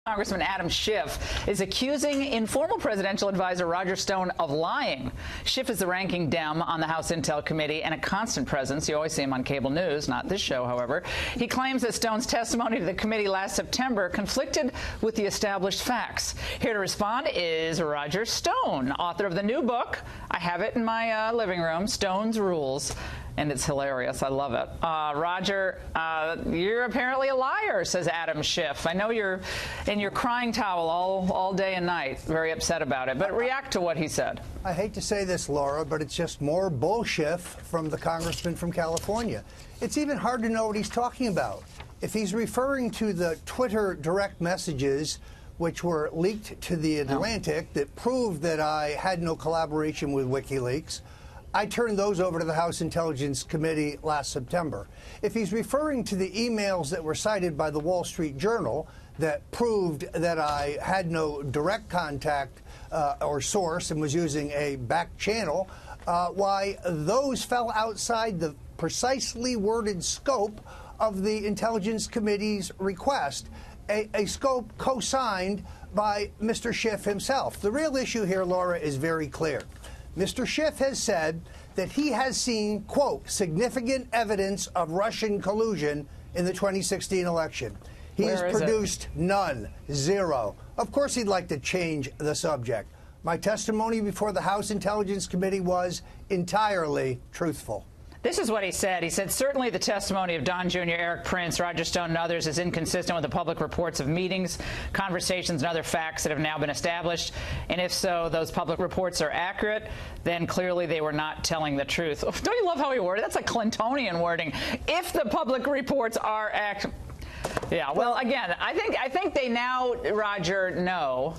Congressman Adam Schiff is accusing informal presidential advisor Roger Stone of lying. Schiff is the ranking Dem on the House Intel Committee and a constant presence. You always see him on cable news, not this show, however. He claims that Stone's testimony to the committee last September conflicted with the established facts. Here to respond is Roger Stone, author of the new book. I have it in my living room, Stone's Rules. And it's hilarious. I love it. Roger, you're apparently a liar, says Adam Schiff. I know you're in your crying towel all day and night, very upset about it. But react to what he said. I hate to say this, Laura, but it's just more bullshit from the congressman from California. It's even hard to know what he's talking about. If he's referring to the Twitter direct messages which were leaked to the Atlantic that proved that I had no collaboration with WikiLeaks, I turned those over to the House Intelligence Committee last September. If he's referring to the emails that were cited by the Wall Street Journal that proved that I had no direct contact or source and was using a back channel, why those fell outside the precisely worded scope of the Intelligence Committee's request, a scope co-signed by Mr. Schiff himself. The real issue here, Laura, is very clear. Mr. Schiff has said that he has seen, quote, significant evidence of Russian collusion in the 2016 election. He has produced none, zero. Of course he'd like to change the subject. My testimony before the House Intelligence Committee was entirely truthful. This is what he said. He said, certainly the testimony of Don Jr., Eric Prince, Roger Stone, and others is inconsistent with the public reports of meetings, conversations, and other facts that have now been established. And if so, those public reports are accurate, then clearly they were not telling the truth. Don't you love how he worded it? That's like Clintonian wording. If the public reports are accurate. Yeah, well, again, I think they now, Roger, know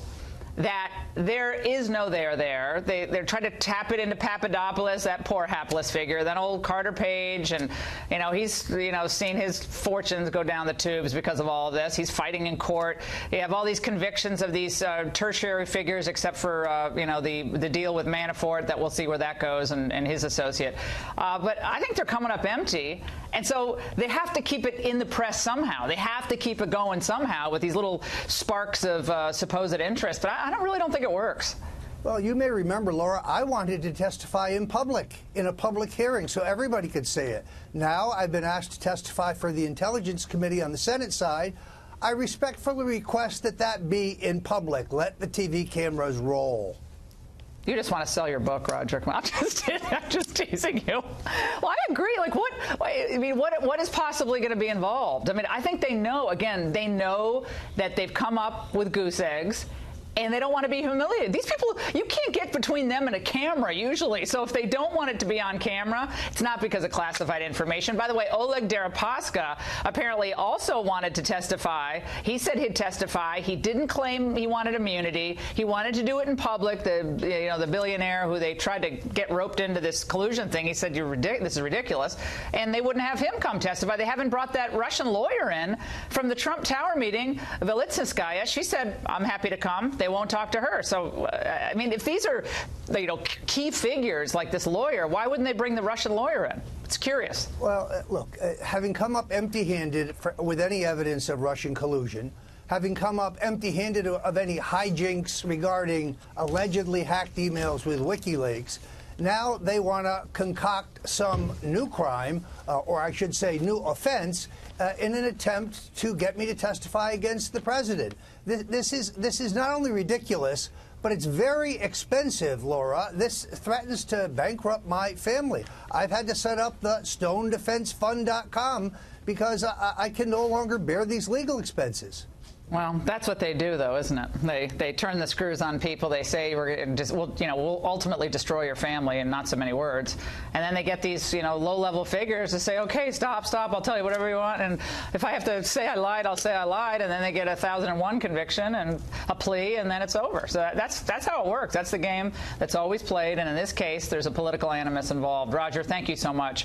that there is no there there. They're trying to tap it into Papadopoulos, that poor hapless figure, that old Carter Page, and he's seen his fortunes go down the tubes because of all of this. He's fighting in court. You have all these convictions of these tertiary figures, except for the deal with Manafort. That we'll see where that goes, and his associate. But I think they're coming up empty, and so they have to keep it in the press somehow. They have to keep it going somehow with these little sparks of supposed interest. But I really don't think it works. Well, you may remember, Laura, I wanted to testify in public, in a public hearing, so everybody could say it. Now I've been asked to testify for the Intelligence Committee on the Senate side. I respectfully request that that be in public. Let the TV cameras roll. You just want to sell your book, Roger. I'm just teasing you. Well, I agree. Like, what is possibly going to be involved? I mean, I think they know, again, they know that they've come up with goose eggs, and they don't want to be humiliated. These people, you can't get between them and a camera, usually. So if they don't want it to be on camera, it's not because of classified information. By the way, Oleg Deripaska apparently also wanted to testify. He said he'd testify. He didn't claim he wanted immunity. He wanted to do it in public. The billionaire who they tried to get roped into this collusion thing, he said, this is ridiculous. And they wouldn't have him come testify. They haven't brought that Russian lawyer in from the Trump Tower meeting, Velitsinskaya. She said, I'm happy to come. They won't talk to her. So, I mean, if these are, key figures like this lawyer, why wouldn't they bring the Russian lawyer in? It's curious. Well, look, having come up empty-handed with any evidence of Russian collusion, having come up empty-handed of any hijinks regarding allegedly hacked emails with WikiLeaks, now they want to concoct some new crime, or I should say new offense, in an attempt to get me to testify against the president. This is not only ridiculous, but it's very expensive, Laura. This threatens to bankrupt my family. I've had to set up the StoneDefenseFund.com because I can no longer bear these legal expenses. Well, that's what they do, though, isn't it? They turn the screws on people. They say we'll ultimately destroy your family, in not so many words. And then they get these low-level figures to say, okay, stop, I'll tell you whatever you want. And if I have to say I lied, I'll say I lied. And then they get a 1001 conviction and a plea, and then it's over. So that's how it works. That's the game that's always played. And in this case, there's a political animus involved. Roger, thank you so much.